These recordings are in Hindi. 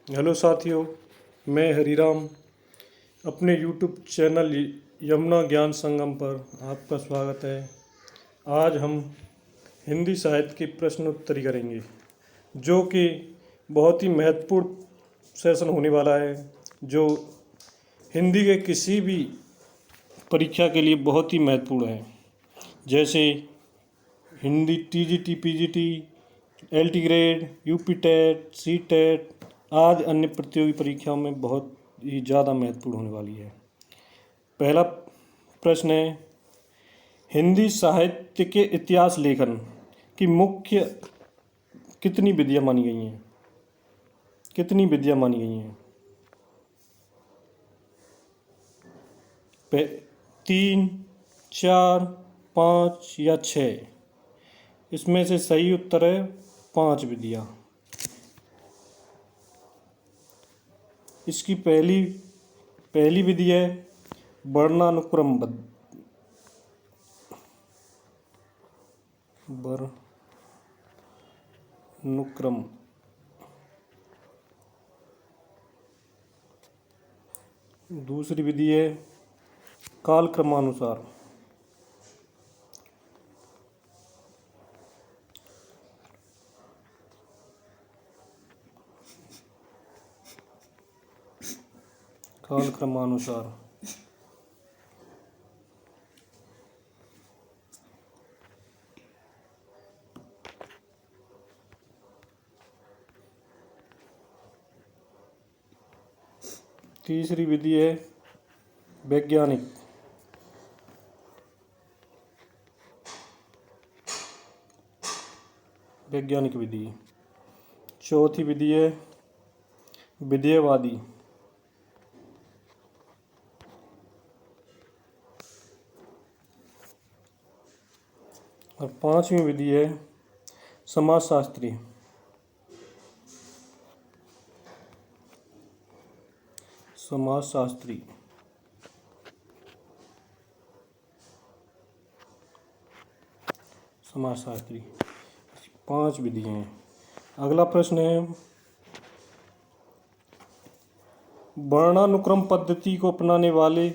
हेलो साथियों, मैं हरिराम अपने यूट्यूब चैनल यमुना ज्ञान संगम पर आपका स्वागत है। आज हम हिंदी साहित्य की प्रश्नोत्तरी करेंगे, जो कि बहुत ही महत्वपूर्ण सेशन होने वाला है, जो हिंदी के किसी भी परीक्षा के लिए बहुत ही महत्वपूर्ण है। जैसे Hindi TGT, PGT, LT grade, UP TET, C TET आदि अन्य प्रतियोगी परीक्षाओं में बहुत ही ज़्यादा महत्वपूर्ण होने वाली है। पहला प्रश्न है, हिंदी साहित्य के इतिहास लेखन की मुख्य कितनी विधियाँ मानी गई हैं? कितनी विधियाँ मानी गई हैं? 3, 4, 5 या 6? इसमें से सही उत्तर है 5 विधियाँ। इसकी पहली विधि है वर्णानुक्रमबद्ध। वर्णानुक्रम। दूसरी विधि है कालक्रमानुसार। कालक्रमानुसार। तीसरी विधि है वैज्ञानिक। वैज्ञानिक विधि। चौथी विधि है विधेयवादी। और पांचवी विधि है समाजशास्त्री। समाजशास्त्री। समाजशास्त्री 5 विधियाँ हैं। अगला प्रश्न है, वर्णानुक्रम पद्धति को अपनाने वाले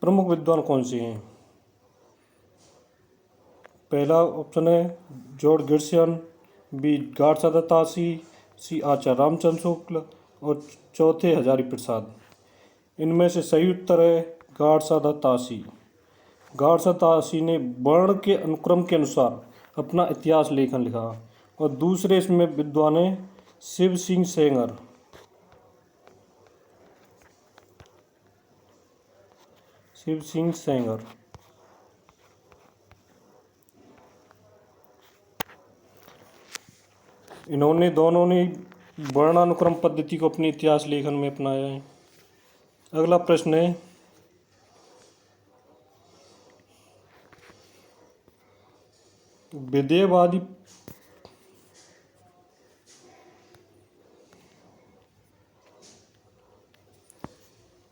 प्रमुख विद्वान कौन से हैं? पहला ऑप्शन है जॉर्ज गिर्शन, बी गाडसा दत्तासी, सी आचार्य रामचंद्र शुक्ल और चौथे हजारी प्रसाद। इनमें से सही उत्तर है गाडसा दत्तासी। गाडसा दत्तासी ने वर्ण के अनुक्रम के अनुसार अपना इतिहास लेखन लिखा। और दूसरे इसमें विद्वान है शिव सिंह सेंगर। शिव सिंह सेंगर। दोनों ने वर्णानुक्रम पद्धति को अपने इतिहास लेखन में अपनाया है। अगला प्रश्न है, विधेयवादी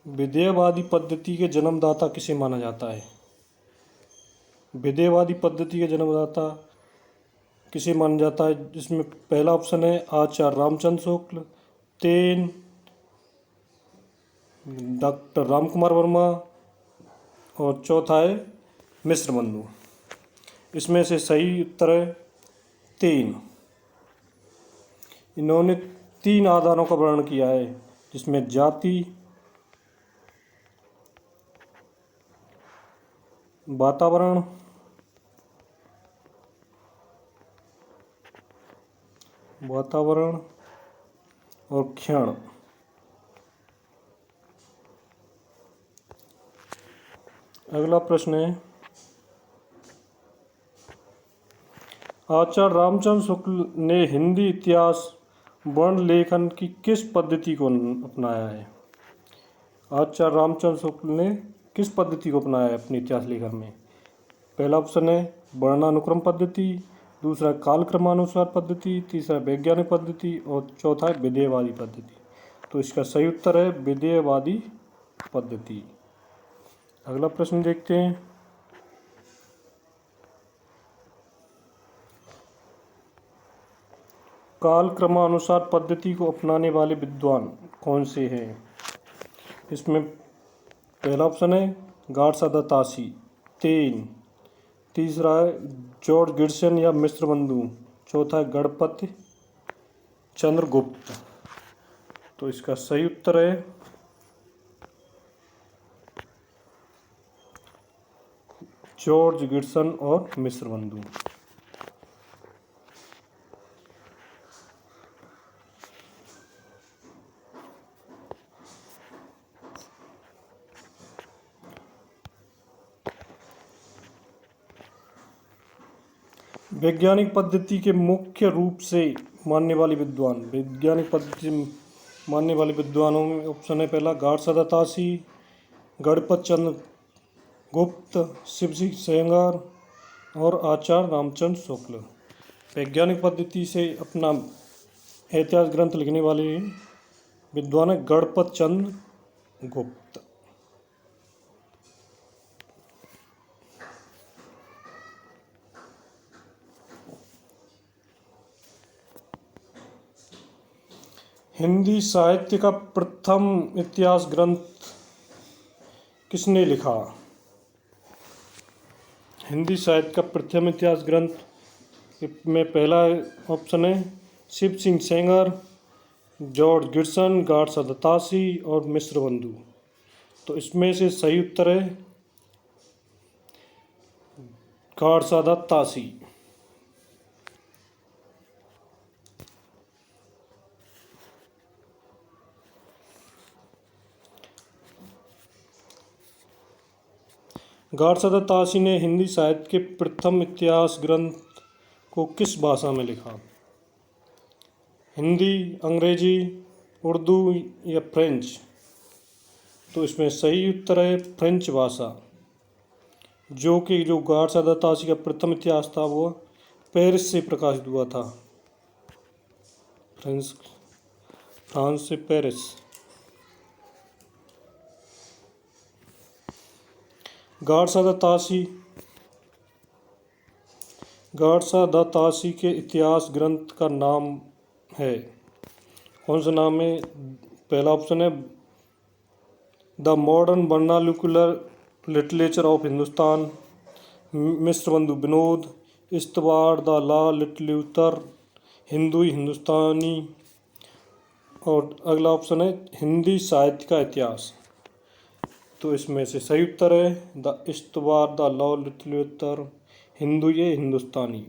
विधेयवादी पद्धति के जन्मदाता किसे माना जाता है? विधेयवादी पद्धति के जन्मदाता किसे माना जाता है? जिसमें पहला ऑप्शन है आचार्य रामचंद्र शुक्ल, 3 डॉक्टर रामकुमार वर्मा और चौथा है मिश्र बंधु। इसमें से सही उत्तर है 3। इन्होंने 3 आधारों का वर्णन किया है, जिसमें जाति, वातावरण और क्षण। अगला प्रश्न है, आचार्य रामचंद्र शुक्ल ने हिंदी इतिहास वर्ण लेखन की किस पद्धति को अपनाया है? आचार्य रामचंद्र शुक्ल ने किस पद्धति को अपनाया है अपने इतिहास लेखन में? पहला ऑप्शन है वर्णानुक्रम पद्धति, दूसरा कालक्रमानुसार पद्धति, तीसरा वैज्ञानिक पद्धति और चौथा है विधेयवादी पद्धति। तो इसका सही उत्तर है विधेयवादी पद्धति। अगला प्रश्न देखते हैं, कालक्रमानुसार पद्धति को अपनाने वाले विद्वान कौन से हैं? इसमें पहला ऑप्शन है गाडसादा तासी, तीन। तीसरा है जॉर्ज गिब्सन या मिस्र बंधु। चौथा है गणपति चंद्रगुप्त। तो इसका सही उत्तर है जॉर्ज गिब्सन और मिस्र बंधु। वैज्ञानिक पद्धति के मुख्य रूप से मानने वाले विद्वान। वैज्ञानिक पद्धति मानने वाले विद्वानों में ऑप्शन है पहला गाडसादा तासी, गणपत चंद्र गुप्त, शिव सिंह सेंगर और आचार्य रामचंद्र शुक्ल। वैज्ञानिक पद्धति से अपना इतिहास ग्रंथ लिखने वाले विद्वान है गणपत चंद्र गुप्त। हिंदी साहित्य का प्रथम इतिहास ग्रंथ किसने लिखा? हिंदी साहित्य का प्रथम इतिहास ग्रंथ में पहला ऑप्शन है शिव सिंह सेंगर, जॉर्ज गिब्सन, गाडसादा तासी और मिस्र बंधु। तो इसमें से सही उत्तर है गाडसादा तासी। गाडसादा तासी ने हिंदी साहित्य के प्रथम इतिहास ग्रंथ को किस भाषा में लिखा? हिंदी, अंग्रेजी, उर्दू या फ्रेंच? तो इसमें सही उत्तर है फ्रेंच भाषा। जो गाडसादा तासी का प्रथम इतिहास था वो पेरिस से प्रकाशित हुआ था, फ्रांस से पेरिस। गाडसादा तासी के इतिहास ग्रंथ का नाम है, कौन सा नाम है? पहला ऑप्शन है the modern vernacular literature of Hindustan, Mishra Bandhu Vinod, इस्तवार the La literature, हिंदुस्तानी, और अगला ऑप्शन है हिंदी साहित्य का इतिहास। तो इसमें से सही उत्तर है द इस्तवार द लॉ लिटरेचर, हिंदुस्तानी।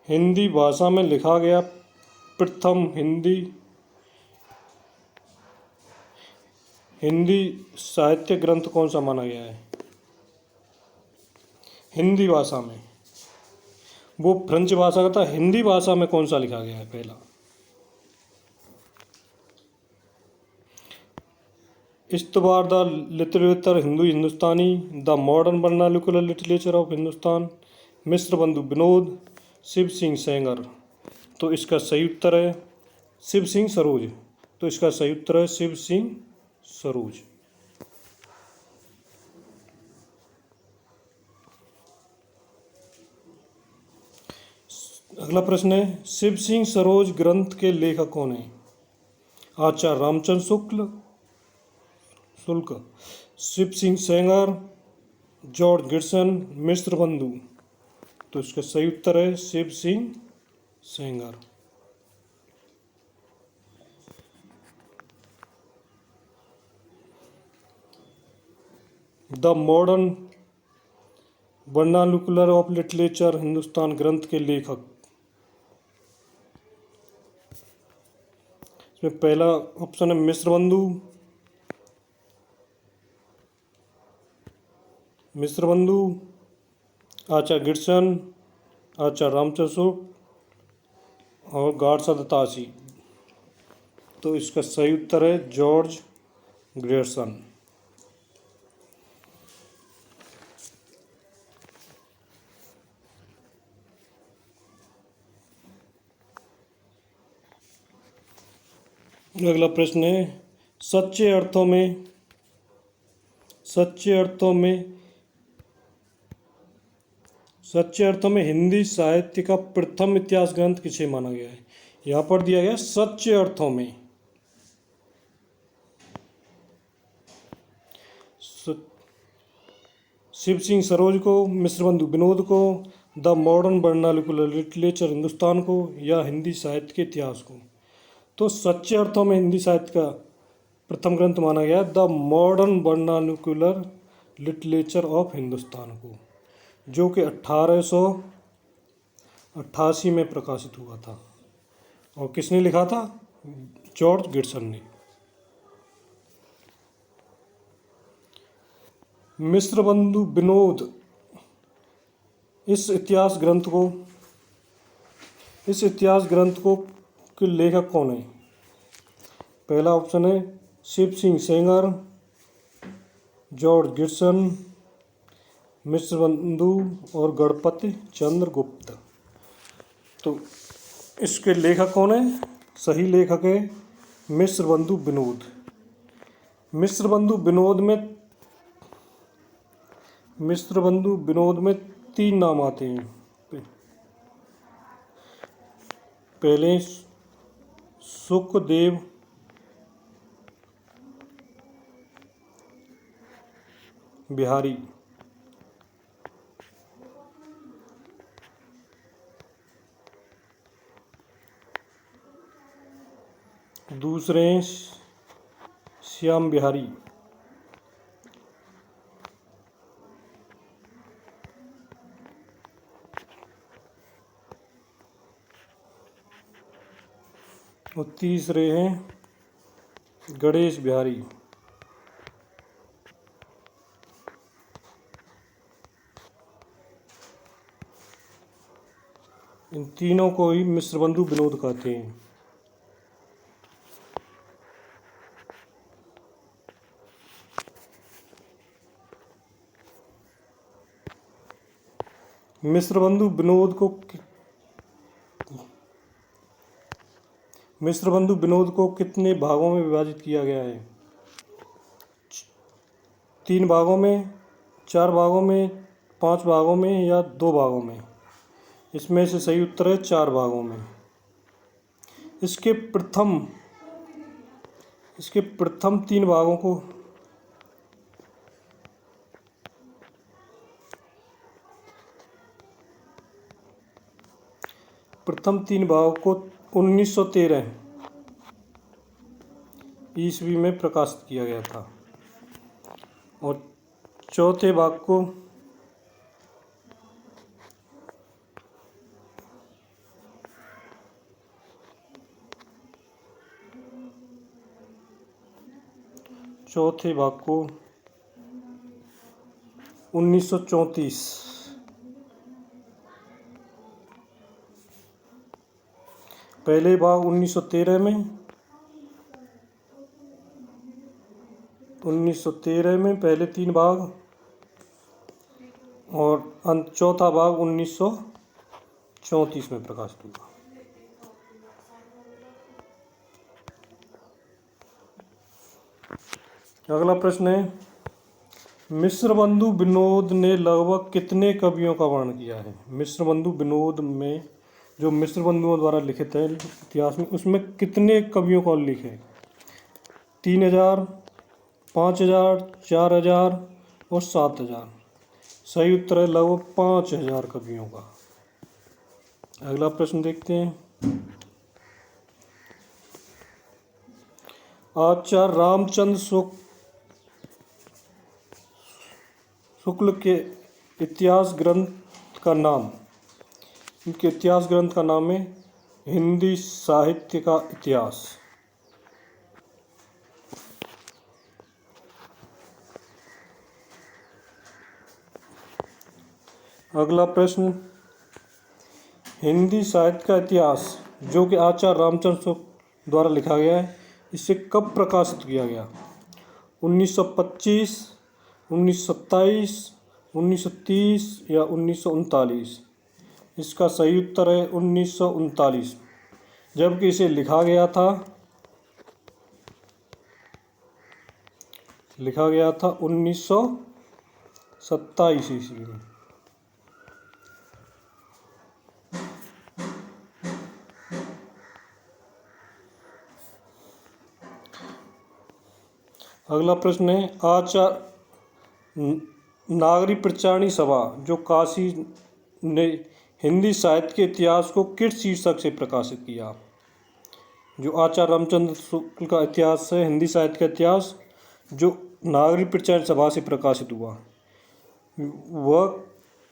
हिंदी भाषा में लिखा गया प्रथम हिंदी साहित्य ग्रंथ कौन सा माना गया है? हिंदी भाषा में, वो फ्रेंच भाषा का था। हिंदी भाषा में कौन सा लिखा गया है? पहला इस्तवार the literature Hindustani, the modern vernacular literature of Hindustan, Mishra Bandhu Vinod, Shiv Singh Sengar. तो इसका सही उत्तर है शिव सिंह सरोज। तो इसका सही उत्तर है शिव सिंह सरोज। अगला प्रश्न है शिव सिंह सरोज ग्रंथ के लेखक कौन है? Acharya Ramchandra Shukla, Shiv Singh Sengar, George Gibson, Mishra Bandhu. तो इसका सही उत्तर है Shiv Singh Sengar. The modern vernacular of literature Hindustan ग्रंथ के लेखक, इसमें पहला ऑप्शन है मिस्र बंधु, आचार्य गिब्सन, आचार्य रामचंद्र शुक्ल और गाडसादा तासी। तो इसका सही उत्तर है जॉर्ज गिब्सन। अगला प्रश्न है सच्चे अर्थों में सच्चे अर्थों में हिंदी साहित्य का प्रथम इतिहास ग्रंथ किसे माना गया है? यहाँ पर दिया गया सच्चे अर्थों में। शिव सिंह सरोज को, मिश्र बंधु विनोद को, the modern vernacular literature Hindustan को, या हिंदी साहित्य के इतिहास को? तो सच्चे अर्थों में हिंदी साहित्य का प्रथम ग्रंथ माना गया the modern vernacular literature of Hindustan को, जो कि 1888 में प्रकाशित हुआ था। और किसने लिखा था? जॉर्ज गिब्सन ने। मिश्र बंधु विनोद, इस इतिहास ग्रंथ को के लेखक कौन है? पहला ऑप्शन है शिव सिंह सेंगर, जॉर्ज गिब्सन, मिश्र बंधु और गणपति चंद्र गुप्त। तो इसके लेखक कौन है? सही लेखक है मिश्र बंधु विनोद। मिश्र बंधु विनोद में 3 नाम आते हैं। पहले सुखदेव बिहारी, दूसरे श्याम बिहारी, और तीसरे हैं गणेश बिहारी। इन तीनों को ही मिश्र बंधु विनोद कहते हैं। मिश्र बंधु विनोद को कितने भागों में विभाजित किया गया है? 3 भागों में, 4 भागों में, 5 भागों में या 2 भागों में? इसमें से सही उत्तर है 4 भागों में। इसके प्रथम 3 भागों को प्रथम 3 भागों को 1913 ईस्वी में प्रकाशित किया गया था, और चौथे भाग को चौथे भाग को 1934 पहले भाग 1913 में पहले 3 भाग, और चौथा भाग 1934 में प्रकाशित हुआ। अगला प्रश्न है, मिश्र बंधु विनोद ने लगभग कितने कवियों का वर्णन किया है? मिश्र बंधु विनोद में जो मिश्र बंधुओं द्वारा लिखित है इतिहास में, उसमें कितने कवियों का उल्लेख है? 3000, 5000, 4000 और 7000। सही उत्तर है लगभग 5000 कवियों का। अगला प्रश्न देखते हैं, आचार्य रामचंद्र शुक्ल के इतिहास ग्रंथ का नाम, इनके इतिहास ग्रंथ का नाम है हिंदी साहित्य का इतिहास। अगला प्रश्न, हिंदी साहित्य का इतिहास जो कि आचार्य रामचंद्र शुक्ल द्वारा लिखा गया है, इसे कब प्रकाशित किया गया? 1925, 1927, 1930 या 1939? इसका सही उत्तर है 1939, जबकि इसे लिखा गया था लिखा गया था 1927 ईस्वी में। अगला प्रश्न है, नागरी प्रचारणी सभा जो काशी ने हिंदी साहित्य के इतिहास को किस शीर्षक से प्रकाशित किया? जो आचार्य रामचंद्र शुक्ल का इतिहास है, हिंदी साहित्य का इतिहास, जो नागरी प्रचारणी सभा से प्रकाशित हुआ, वह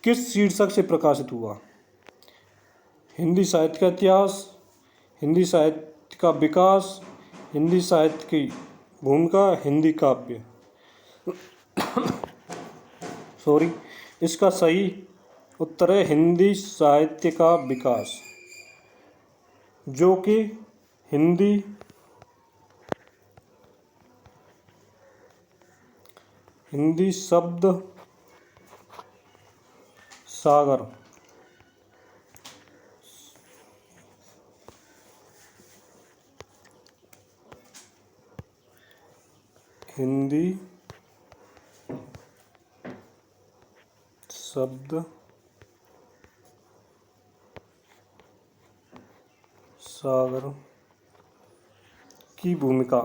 किस शीर्षक से प्रकाशित हुआ? हिंदी साहित्य का इतिहास, हिंदी साहित्य का विकास, हिंदी साहित्य की भूमिका, हिंदी काव्य। सॉरी, इसका सही उत्तर है हिंदी साहित्य का विकास, जो कि हिंदी शब्द सागर हिंदी शब्द सागर की भूमिका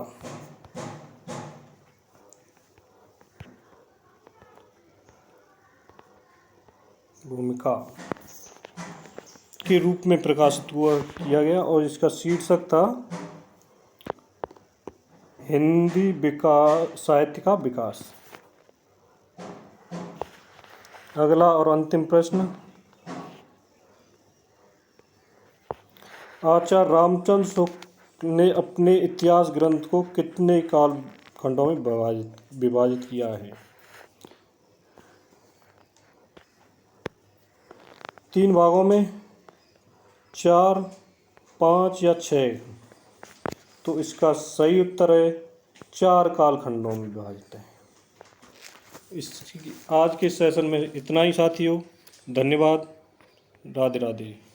के रूप में प्रकाशित किया गया और इसका शीर्षक था हिंदी साहित्य का विकास। अगला और अंतिम प्रश्न, आचार्य रामचंद्र शुक्ल ने अपने इतिहास ग्रंथ को कितने कालखंडों में विभाजित किया है? 3 भागों में, 4, 5 या 6? तो इसका सही उत्तर है 4 कालखंडों में विभाजित है। आज के सेशन में इतना ही साथियों, धन्यवाद, राधे राधे।